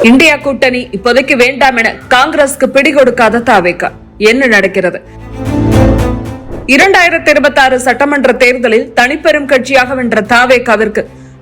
India கூட்டணி இப்போதைக்கு வேண்டாம் என காங்கிரஸ்க்கு பிடி கொடுக்காத தாவேகா. என்ன நடக்கிறது? 2026 சட்டமன்ற தேர்தலில் தனிப்பெரும் கட்சியாக வென்ற தாவேகாவிற்கு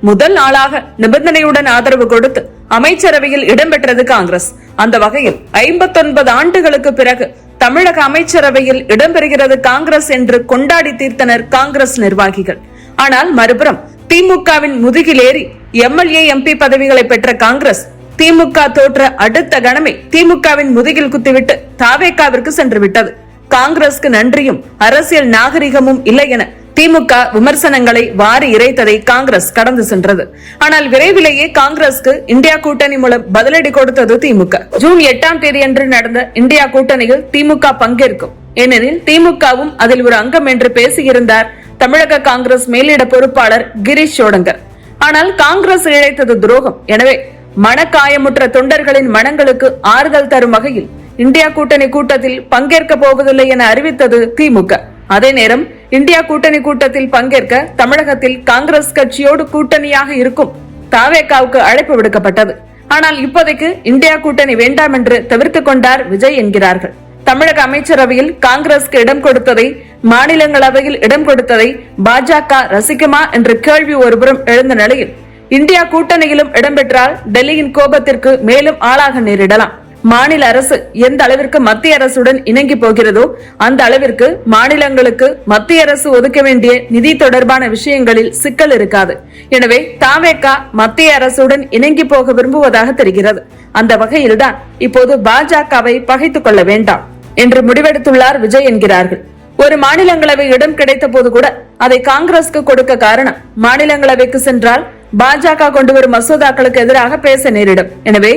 முதல் ஆளாக நிபந்தனையுடன் ஆதரவு கொடுத்து அமைச்சரவையில் இடம்பெற்றது காங்கிரஸ். அந்த வகையில் 59 ஆண்டுகளுக்கு பிறகு தமிழக அமைச்சரவையில் இடம்பெறுகிறது காங்கிரஸ் என்று கொண்டாடி தீர்த்தனர் காங்கிரஸ் நிர்வாகிகள். ஆனால் மறுபுறம் திமுகவின் முதுகில் ஏறி எம்எல்ஏ எம்பி பதவிகளை பெற்ற காங்கிரஸ் திமுக தோற்ற அடுத்த கணமே திமுகவின் முதுகில் குத்திவிட்டு தாவேகாவிற்கு சென்று விட்டது. காங்கிரஸ்க்கு நன்றியும் அரசியல் நாகரிகமும் இல்லை என திமுக விமர்சனங்களை வாரி இறைத்ததை காங்கிரஸ் கடந்து சென்றது. ஆனால் விரைவிலேயே காங்கிரஸ்க்கு இந்தியா கூட்டணி மூலம் பதிலடி கொடுத்தது திமுக. ஜூன் 8ஆம் தேதியன்று நடந்த இந்தியா கூட்டணியில் திமுக பங்கேற்கும், ஏனெனில் திமுகவும் அதில் ஒரு அங்கம் என்று பேசியிருந்தார் தமிழக காங்கிரஸ் மேலிட பொறுப்பாளர் கிரீஷ் சோடங்கர். ஆனால் காங்கிரஸ் இழைத்தது துரோகம். எனவே மனக்காயமுற்ற தொண்டர்களின் மனங்களுக்கு ஆறுதல் தரும் வகையில் இந்தியா கூட்டணி கூட்டத்தில் பங்கேற்க போவதில்லை என அறிவித்தது திமுக. அதே நேரம் இந்தியா கூட்டணி கூட்டத்தில் பங்கேற்க தமிழகத்தில் காங்கிரஸ் கட்சியோடு கூட்டணியாக இருக்கும் தாவேகாவுக்கு அழைப்பு விடுக்கப்பட்டது. ஆனால் இப்போதைக்கு இந்தியா கூட்டணி வேண்டாம் என்று தவிர்த்துக் கொண்டார் விஜய் என்கிறார்கள். தமிழக அமைச்சரவையில் காங்கிரஸ்க்கு இடம் கொடுத்ததை, மாநிலங்களவையில் இடம் கொடுத்ததை பாஜக ரசிக்குமா என்ற கேள்வி ஒருபுறம் எழுந்த நிலையில் இந்தியா கூட்டணியிலும் இடம்பெற்றால் டெல்லியின் கோபத்திற்கு மேலும் ஆளாக நேரிடலாம். மாநில அரசு எந்த அளவிற்கு மத்திய அரசுடன் இணங்கி போகிறதோ அந்த அளவிற்கு மாநிலங்களுக்கு மத்திய அரசு ஒதுக்க வேண்டிய நிதி தொடர்பான விஷயங்களில் சிக்கல் இருக்காது. எனவே தாவேகா மத்திய அரசுடன் இணங்கி போக விரும்புவதாக தெரிகிறது. அந்த வகையில்தான் இப்போது பாஜகவை பகைத்துக் கொள்ள வேண்டாம் என்று முடிவெடுத்துள்ளார் விஜய் என்கிறார்கள். ஒரு மாநிலங்களவை இடம் கிடைத்த போது கூட அதை காங்கிரஸ்க்கு கொடுக்க காரணம், மாநிலங்களவைக்கு சென்றால் பாஜக கொண்டு வரும் மசோதாக்களுக்கு எதிராக பேச நேரிடும். எனவே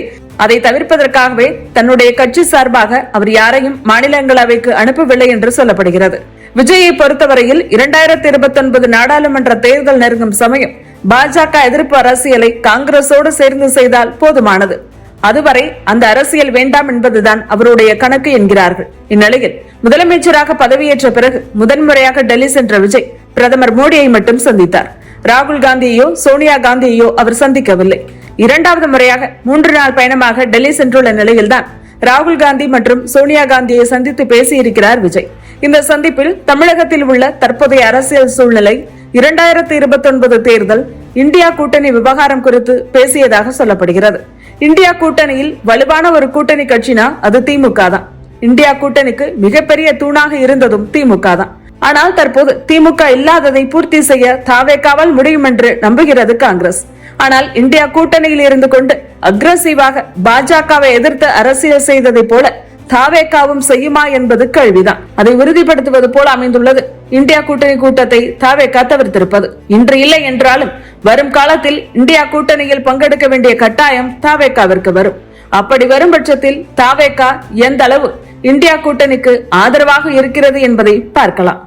அதை தவிர்ப்பதற்காகவே தன்னுடைய கட்சி சார்பாக அவர் யாரையும் மாநிலங்களவைக்கு அனுப்பவில்லை என்று சொல்லப்படுகிறது. விஜயை பொறுத்தவரையில் 2029 நாடாளுமன்ற தேர்தல் நெருங்கும் சமயம் பாஜக எதிர்ப்பு அரசியலை காங்கிரசோடு சேர்ந்து செய்தால் போதுமானது. அதுவரை அந்த அரசியல் வேண்டாம் என்பதுதான் அவருடைய கணக்கு என்கிறார்கள். இந்நிலையில் முதலமைச்சராக பதவியேற்ற பிறகு முதன்முறையாக டெல்லி சென்ற விஜய் பிரதமர் மோடியை மட்டும் சந்தித்தார். ராகுல் காந்தியையோ சோனியா காந்தியையோ அவர் சந்திக்கவில்லை. இரண்டாவது முறையாக 3 நாள் பயணமாக டெல்லி சென்றுள்ள நிலையில்தான் ராகுல் காந்தி மற்றும் சோனியா காந்தியை சந்தித்து பேசியிருக்கிறார் விஜய். இந்த சந்திப்பில் தமிழகத்தில் உள்ள தற்போதைய அரசியல் சூழ்நிலை, 2029 தேர்தல், இந்தியா கூட்டணி விவகாரம் குறித்து பேசியதாக சொல்லப்படுகிறது. இந்தியா கூட்டணியில் வலுவான ஒரு கூட்டணி கட்சினா அது திமுக தான். இந்தியா கூட்டணிக்கு மிகப்பெரிய தூணாக இருந்ததும் திமுக தான். ஆனால் தற்போது திமுக இல்லாததை பூர்த்தி செய்ய தாவேகாவால் முடியும் என்று நம்புகிறது காங்கிரஸ். ஆனால் இந்தியா கூட்டணியில் இருந்து கொண்டு அக்ரசிவாக பாஜகவை எதிர்த்து அரசியல் செய்ததை போல தாவேகாவும் செய்யுமா என்பது கேள்விதான். அதை உறுதிப்படுத்துவது போல அமைந்துள்ளது இந்தியா கூட்டணி கூட்டத்தை தாவேகா தவிர்த்திருப்பது. இன்று இல்லை என்றாலும் வரும் காலத்தில் இந்தியா கூட்டணியில் பங்கெடுக்க வேண்டிய கட்டாயம் தாவேகாவிற்கு வரும். அப்படி வரும் பட்சத்தில் தாவேகா எந்த அளவு இந்தியா கூட்டணிக்கு ஆதரவாக இருக்கிறது என்பதை பார்க்கலாம்.